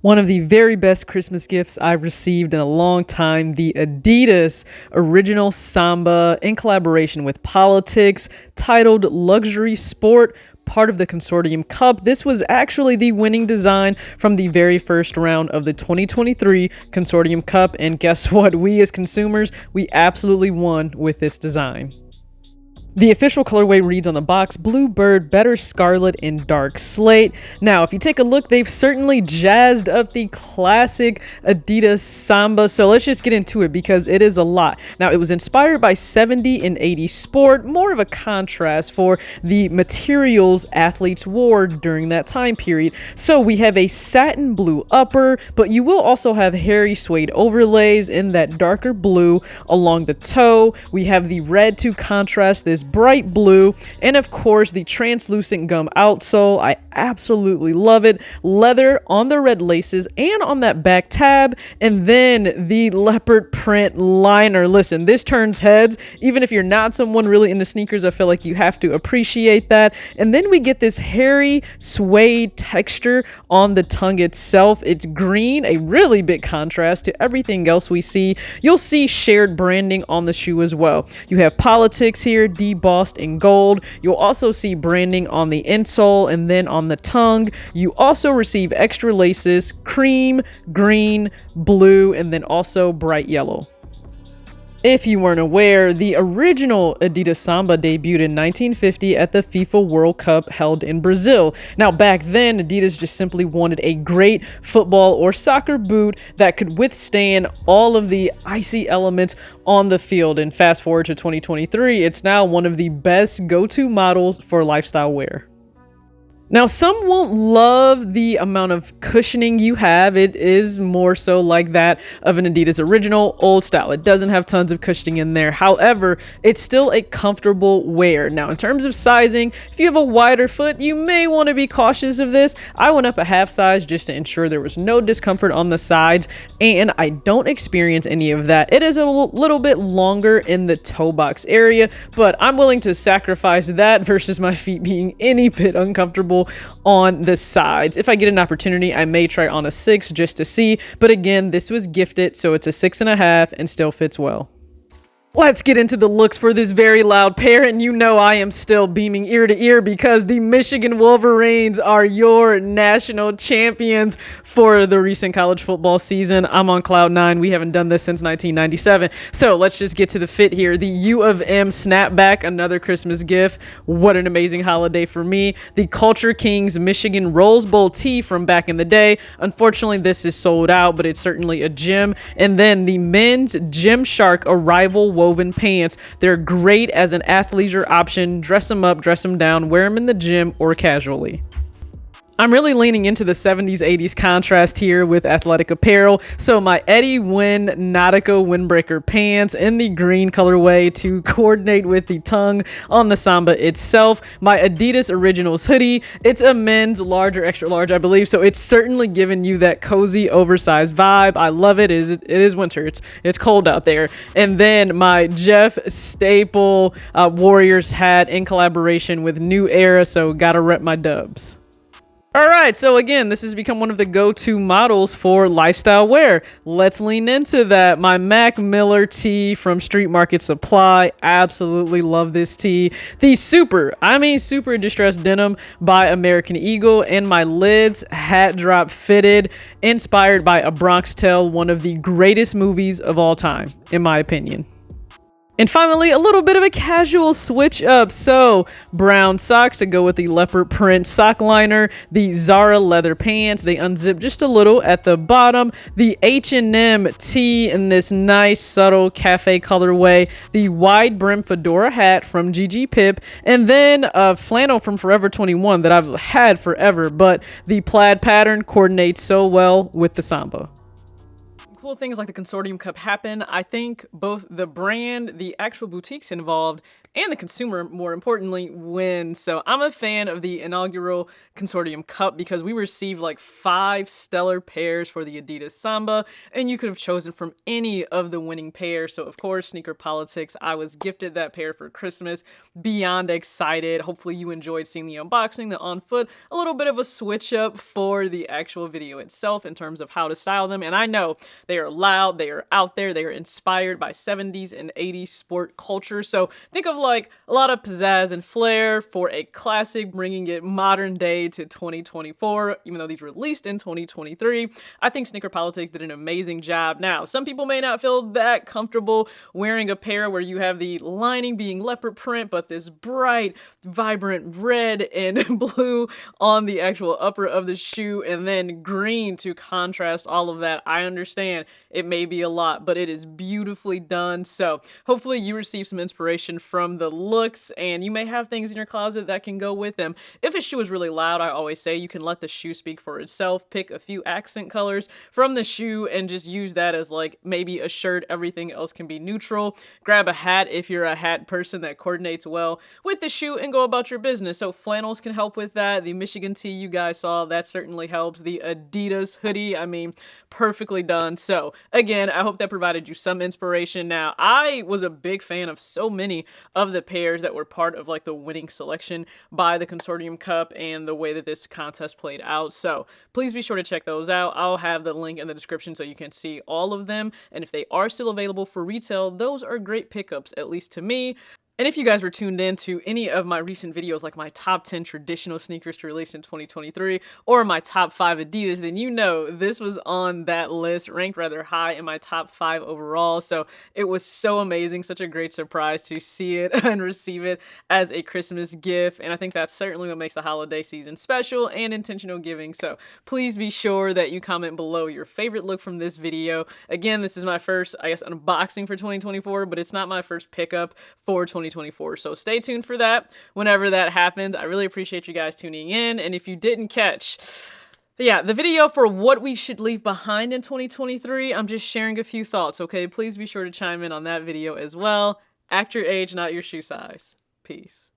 One of the very best Christmas gifts I've received in a long time, the Adidas Original Samba in collaboration with Politics, titled Luxury Sport, part of the Consortium Cup. This was actually the winning design from the very first round of the 2023 Consortium Cup, and guess what? We as consumers, we absolutely won with this design. The official colorway reads on the box, Bluebird, Better Scarlet, and Dark Slate. Now, if you take a look, they've certainly jazzed up the classic Adidas Samba, so let's just get into it because it is a lot. Now, it was inspired by 70 and 80 sport, more of a contrast for the materials athletes wore during that time period. So we have a satin blue upper, but you will also have hairy suede overlays in that darker blue along the toe. We have the red to contrast this bright blue, and of course the translucent gum outsole. I absolutely love it. Leather on the red laces and on that back tab, and then the leopard print liner. Listen, this turns heads. Even if you're not someone really into sneakers, I feel like you have to appreciate that. And then we get this hairy suede texture on the tongue itself. It's green, a really big contrast to everything else we see. You'll see shared branding on the shoe as well. You have Politics here, embossed in gold. You'll also see branding on the insole and then on the tongue. You also receive extra laces, cream, green, blue, and then also bright yellow. If you weren't aware, the original Adidas Samba debuted in 1950 at the FIFA World Cup held in Brazil. Now, back then, Adidas just simply wanted a great football or soccer boot that could withstand all of the icy elements on the field. And fast forward to 2023, it's now one of the best go-to models for lifestyle wear. Now, some won't love the amount of cushioning you have. It is more so like that of an Adidas Original old style. It doesn't have tons of cushioning in there. However, it's still a comfortable wear. Now, in terms of sizing, if you have a wider foot, you may want to be cautious of this. I went up a half size just to ensure there was no discomfort on the sides, and I don't experience any of that. It is a little bit longer in the toe box area, but I'm willing to sacrifice that versus my feet being any bit uncomfortable on the sides. If I get an opportunity, I may try on a 6 just to see, but again, this was gifted, so it's a 6.5 and still fits well. Let's get into the looks for this very loud pair, and you know I am still beaming ear to ear because the Michigan Wolverines are your national champions for the recent college football season. I'm on cloud 9. We haven't done this since 1997. So let's just get to the fit here. The U of M snapback, another Christmas gift. What an amazing holiday for me. The Culture Kings Michigan Rose Bowl tee from back in the day. Unfortunately, this is sold out, but it's certainly a gem. And then the men's Gymshark Arrival woven pants. They're great as an athleisure option. Dress them up, dress them down, wear them in the gym or casually. I'm really leaning into the 70s, 80s contrast here with athletic apparel. So my Eddie Wynn Nautico windbreaker pants in the green colorway to coordinate with the tongue on the Samba itself. My Adidas Originals hoodie. It's a men's large or extra large, I believe. So it's certainly giving you that cozy, oversized vibe. I love it. It is winter. It's cold out there. And then my Jeff Staple Warriors hat in collaboration with New Era. So gotta rep my dubs. All right, so again, this has become one of the go-to models for lifestyle wear. Let's lean into that. My Mac Miller tee from Street Market Supply. Absolutely love this tee. The super distressed denim by American Eagle, and my Lids hat drop fitted, inspired by A Bronx Tale, one of the greatest movies of all time, in my opinion. And finally, a little bit of a casual switch up. So brown socks to go with the leopard print sock liner, the Zara leather pants, they unzip just a little at the bottom, the H&M tee in this nice subtle cafe colorway, the wide brim fedora hat from Gigi Pip, and then a flannel from Forever 21 that I've had forever, but the plaid pattern coordinates so well with the Samba. cool things like the Consortium Cup happen, I think both the brand, the actual boutiques involved, and the consumer, more importantly, win. So I'm a fan of the inaugural Consortium Cup because we received like 5 stellar pairs for the Adidas Samba, and you could have chosen from any of the winning pairs. So of course, Sneaker Politics, I was gifted that pair for Christmas. Beyond excited. Hopefully you enjoyed seeing the unboxing, the on foot, a little bit of a switch up for the actual video itself in terms of how to style them. And I know they are loud, they are out there, they are inspired by 70s and 80s sport culture. So think of like a lot of pizzazz and flair for a classic, bringing it modern day to 2024, even though these were released in 2023. I think Sneaker Politics did an amazing job. Now, some people may not feel that comfortable wearing a pair where you have the lining being leopard print, but this bright, vibrant red and blue on the actual upper of the shoe, and then green to contrast all of that. I understand it may be a lot, but it is beautifully done. So hopefully you receive some inspiration from the looks, and you may have things in your closet that can go with them. If a shoe is really loud, I always say you can let the shoe speak for itself. Pick a few accent colors from the shoe and just use that as like maybe a shirt. Everything else can be neutral. Grab a hat if you're a hat person that coordinates well with the shoe, and go about your business. So flannels can help with that. The Michigan tee you guys saw, that certainly helps. The Adidas hoodie, I mean, perfectly done. So again, I hope that provided you some inspiration. Now, I was a big fan of so many of the pairs that were part of like the winning selection by the Consortium Cup and the way that this contest played out. So please be sure to check those out. I'll have the link in the description so you can see all of them. And if they are still available for retail, those are great pickups, at least to me. And if you guys were tuned in to any of my recent videos, like my top 10 traditional sneakers to release in 2023, or my top 5 Adidas, then you know this was on that list, ranked rather high in my top 5 overall. So it was so amazing, such a great surprise to see it and receive it as a Christmas gift. And I think that's certainly what makes the holiday season special and intentional giving. So please be sure that you comment below your favorite look from this video. Again, this is my first, I guess, unboxing for 2024, but it's not my first pickup for 2024. So stay tuned for that whenever that happens. I really appreciate you guys tuning in. And if you didn't catch, yeah, the video for what we should leave behind in 2023, I'm just sharing a few thoughts, okay? Please be sure to chime in on that video as well. Act your age, not your shoe size. Peace.